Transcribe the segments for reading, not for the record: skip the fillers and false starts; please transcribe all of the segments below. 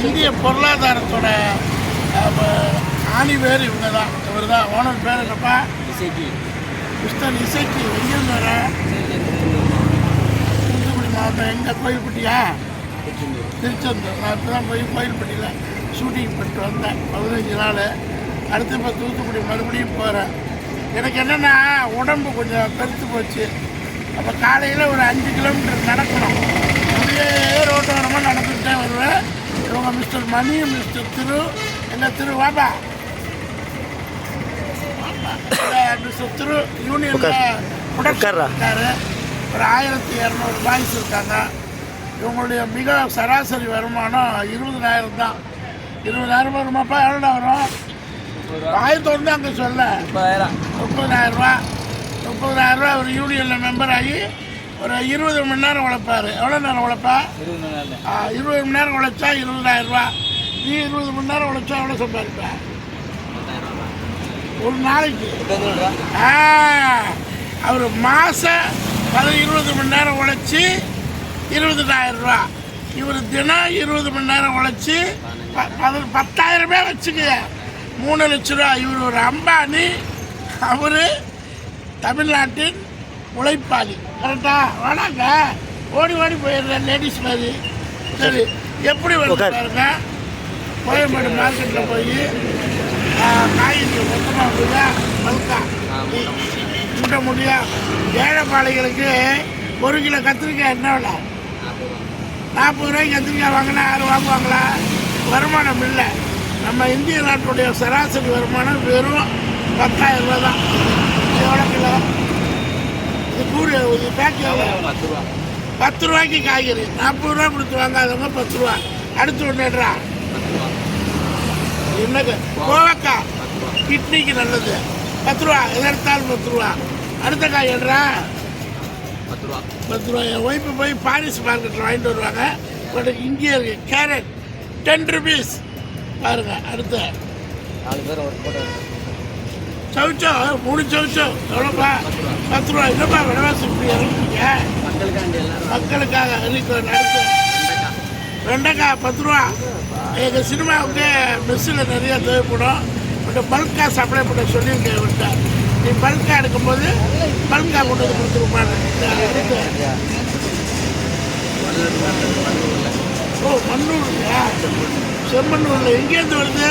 இந்திய பொருளாதாரத்தோட ஆணி பேர் இவங்க தான். இவர் தான் ஓனர் பேர் என்னப்பா? இசைக்கு. மிஸ்டர் இசைக்கு. எங்கேருந்து வர? தூத்துக்குடி மாவட்டம். எங்கே? கோயில்பட்டியா? திருச்செந்தூர். நான் இப்போ தான் போய் கோயில்பட்டியில் ஷூட்டிங் பண்ணிட்டு வந்தேன் 15 நாள். அடுத்து இப்போ தூத்துக்குடி மறுபடியும் போகிறேன். எனக்கு என்னென்னா உடம்பு கொஞ்சம் கருத்து போச்சு. அப்போ காலையில் ஒரு 5 கிலோமீட்டர் நடக்கணும். அப்படியே ரோட்டோரமாக நடந்துக்கிட்டே வருவேன். இவங்க மிஸ்டர் மணி, மிஸ்டர் திரு, எங்கள் திரு வாபா, மிஸ்டர் திரு யூனியனில் இருக்காரு. ஒரு 1200 பாய்ஸ் இருக்காங்க. இவங்களுடைய மிக சராசரி வருமானம் 20,000 தான். 20,000 வருமாப்பா? எவ்வளோ வரும்? 1000 அங்கே சொல்ல 30,000 ரூபா. 30,000 ஒரு யூனியனில் மெம்பர் ஆகி ஒரு 20 மணி நேரம் உழைப்பார். எவ்வளோ நேரம் உழைப்பா? 20 மணி நேரம் உழைச்சா 20,000 ரூபா. நீ 20 மணி நேரம் உழைச்சா எவ்வளோ சம்பாதிப்ப ஒரு நாளைக்கு? அவர் மாதம் 20 மணி நேரம் உழைச்சி 20,000 ரூபா. இவர் தினம் 20 மணி நேரம் உழைச்சி 10,000 வச்சுக்க 3 லட்ச ரூபா. இவர் ஒரு அம்பானி. அவர் தமிழ்நாட்டின் உழைப்பாளி. கரெக்டா? வேணாங்க ஓடி ஓடி போயிடுறேன் லேடிஸ் மாதிரி. சரி, எப்படி வந்து பாருங்க, கோயம்பேடு மார்க்கெட்டில் போய் காய்கறி மொத்தமாக வந்துதா மல்கா முட்டை முடியா. ஏழைப்பாளைகளுக்கு 1 கிலோ கத்திரிக்காய் என்ன விலை? 40 ரூபாய்க்கு கத்திரிக்காய் வாங்கினா யாரும் வாங்குவாங்களா? வருமானம் இல்லை. நம்ம இந்திய நாட்டுடைய சராசரி வருமானம் வெறும் 10,000 ரூபா தான். எவ்வளோ கிலோ? இது கூறு ஒரு பேக்கிங் 10 ரூபாய்க்கு காய்கறி. 40 ரூபா கொடுத்து வாங்காதவங்க 10 ரூபா. அடுத்து ஒன்றுடுறா என்னக்கு கோவக்காய் கிட்னிக்கு நல்லது 10 ரூபா. எதெடுத்தாலும் 10 ரூபா. அடுத்த காய் எடுறா 10 ரூபா. என் ஒய்ஃபு போய் பாரிஸ் மார்க்கெட்டில் வாங்கிட்டு வருவாங்க. பட் இங்கே இருக்கு கேரட் 10 ருபீஸ் பாருங்க. அடுத்து சவுச்சோ 3 சவுச்சோ எவ்வளோப்பா? 10 ரூபா. என்னப்பா விலைவாசி இப்படி இறங்குறீங்க? மக்களுக்காக. அடுத்து வெண்டைக்காய் 10 ரூபா. எங்கள் சினிமாவுக்கு மெஸ்ஸில் நிறையா தேவைப்படும். பட் பல்காக சப்ளை பண்ண சொல்லியிருக்கேன் இவர்கிட்ட. நீ பல்காக எடுக்கும்போது பல்காக கொண்டு வந்து கொடுத்துருப்பாங்க. ஓ, மண்ணூர் இல்லையா? செம்மண்ணூரில் எங்கேருந்து வருது?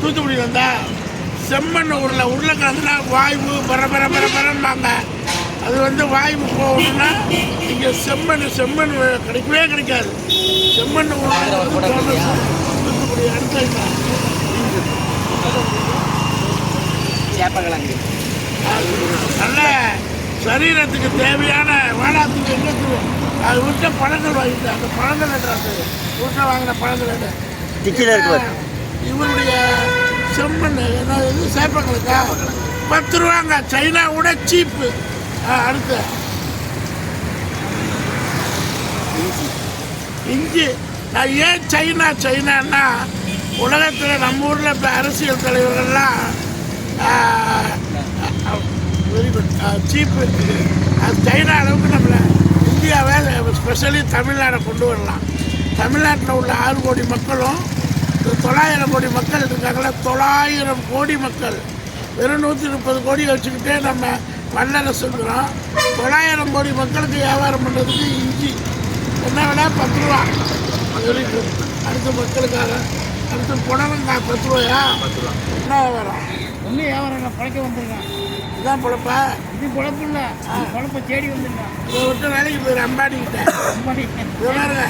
தூத்துக்குடி வந்தா செம்மண்ணூரில் உருளைக்கிழங்குனா வாய்வு பரம்பாங்க. அது வந்து வாய்வு போகணும்னா இங்கே செம்மண் கிடைக்கவே கிடைக்காது. செம்மண் தூத்துக்குடி அடுத்த நல்ல சரீரத்துக்கு தேவையான வேளாத்துக்கு எங்கே அது விட்ட பழங்கள் வாங்கிட்டு அந்த பழங்கள் வீட்டில் வாங்கின பழங்கள் இவருடைய செம்மண் என்ன இது சேப்பங்களுக்கா 10 ரூபாங்க. சைனாவோட சீப்பு. அடுத்து இஞ்சி. நான் ஏன் சைனான்னா உலகத்தில் நம்ம ஊரில் இப்போ அரசியல் தலைவர்கள்லாம் வெரி குட் சீப்பு இருக்குது. அது சைனா அளவுக்கு நம்மளை இந்தியாவை ஸ்பெஷலி தமிழ்நாடை கொண்டு வரலாம். தமிழ்நாட்டில் உள்ள 6 கோடி மக்களும் 900 கோடி மக்கள் இருக்காங்களே, 900 கோடி மக்கள் வெறும் 130 கோடி வச்சுக்கிட்டே நம்ம வல்லரசுங்கிறோம். 900 கோடி மக்களுக்கு வியாபாரம் பண்ணுறதுக்கு இஞ்சி என்ன விட 10 ரூபா. அடுத்த மக்களுக்காக. அடுத்து புடலங்காய் 10 ரூபாயா? என்ன வியாபாரம்? ஒன்றும் வியாபாரம் பழக்க வந்துருங்க. இதுதான் பொழப்பா? இது பொழப்பு இல்லை, பொழப்பை தேடி வந்துருங்க. இதை விட்டு வேலைக்கு போயிரு அம்பானிக்கிட்ட. இது பாருங்க,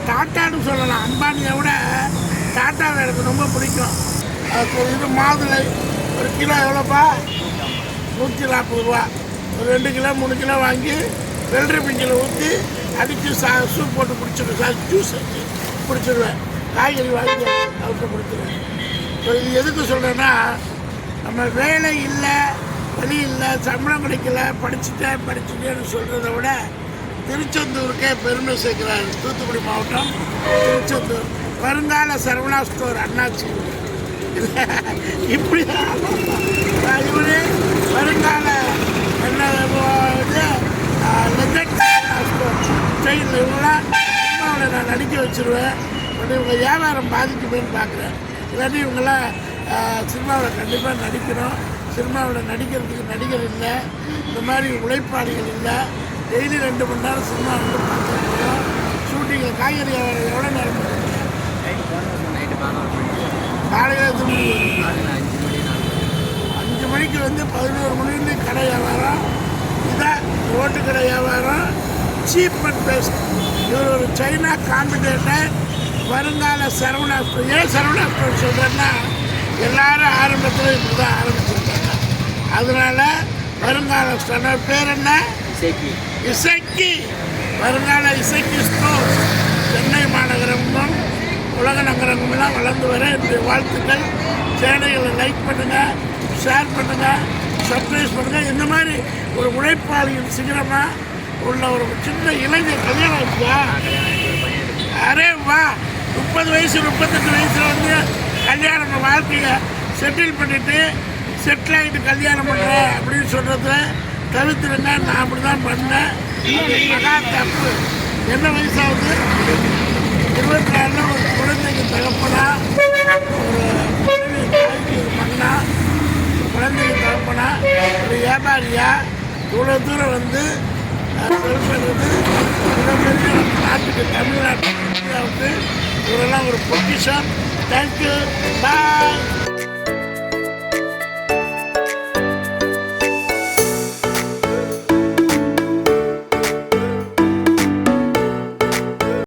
டாட்டான்னு சொல்லலாம். அம்பானியை விட டாட்டாவை எனக்கு ரொம்ப பிடிக்கும். இது மாதுளை 1 கிலோ எவ்வளோப்பா? 140 ரூபா. ஒரு 2 கிலோ 3 கிலோ வாங்கி வெள்ளரி பிஞ்சில் ஊற்றி அடித்து சூப் போட்டு குடிச்சிடுவேன். ஜூஸ் வச்சு குடிச்சிடுவேன். காய்கறி வாங்கி அவர்கிட்ட கொடுத்துருவேன். ஸோ இது எதுக்கு சொல்கிறேன்னா, நம்ம வேலை இல்லை, வழி இல்லை, சம்பளம் கிடைக்கல, படிச்சுட்டேன்னு சொல்கிறத விட திருச்செந்தூருக்கே பெருமை சேர்க்கிறார் தூத்துக்குடி மாவட்டம் திருச்செந்தூர். வருங்கால சரவணா ஸ்டோர் அண்ணாச்சி இப்படி இவரு வருங்கால என்ன இது லெஜண்ட் ஸ்டோர் ட்ரெயினில் இவங்களாம் சினிமாவில் நான் நடிக்க வச்சுருவேன். பட் இவங்க வியாபாரம் பாதிக்குமேன்னு பார்க்குறேன். இல்லாட்டி இவங்கெல்லாம் சினிமாவில் கண்டிப்பாக நடிக்கணும். சினிமாவில் நடிக்கிறதுக்கு நடிகர் இல்லை, இந்த மாதிரி உழைப்பாளிகள் இல்லை. டெய்லி 2 மணி நேரம் சினிமா வந்து பார்த்துருக்கோம். ஷூட்டிங்கில் காய்கறி வியாபாரம் எவ்வளோ நேரம் பண்ணுறீங்க? காலையில் எத்தனை மணி? 5 மணிக்கு வந்து 11 மணிலேருந்து கடை வியாபாரம். இதான் ரோட்டு கடை வியாபாரம், சீப் அண்ட் பெஸ்ட். இவர் ஒரு சைனா காம்படிட்டர், வருங்கால சரவணா ஸ்டோர். ஏன் சரவணா ஸ்டோர் சொல்கிறேன்னா, எல்லாரும் ஆரம்பத்தில் இப்படி தான் ஆரம்பிச்சிருக்காங்க. அதனால வருங்கால ஸ்டோர் பேர் என்ன? இசக்கி. வருங்கால இசக்கி ஸ்டோர். சென்னை மாநகரமும் உலக நகரமெல்லாம் வளர்ந்து வர என்னுடைய வாழ்த்துக்கள். சேனல்களை லைக் பண்ணுங்கள், ஷேர் பண்ணுங்கள், சப்ஸ்கிரைப் பண்ணுங்கள். இந்த மாதிரி ஒரு உழைப்பாளியின் சிகரமாக உள்ள ஒரு சின்ன இளைஞர் கல்யாணம் ஆச்சுதா? அரே வா, 30 வயசு 38 வயசில் வந்து கல்யாணம் வாழ்க்கையை செட்டில் பண்ணிவிட்டு செட்டில் ஆகிட்டு கல்யாணம் பண்ணுறேன் அப்படின்னு சொல்கிறத தவிர்த்துருங்க. நான் அப்படி தான் பண்ணேன். அது மகா தப்பு. என்ன வயசாகுது? 24 ஒரு குழந்தைக்கு தகப்பனா, ஒரு தாய்க்கு மகனா, குழந்தைக்கு தகப்பனா, ஒரு வியாபாரியா இவ்வளோ தூரம் வந்து செல்வது மிகப்பெரிய நம்ம நாட்டுக்கு, தமிழ்நாட்டுக்கு, இந்தியாவுக்கு இவரெல்லாம் ஒரு பொக்கிஷம். தேங்க்யூ, பாய்.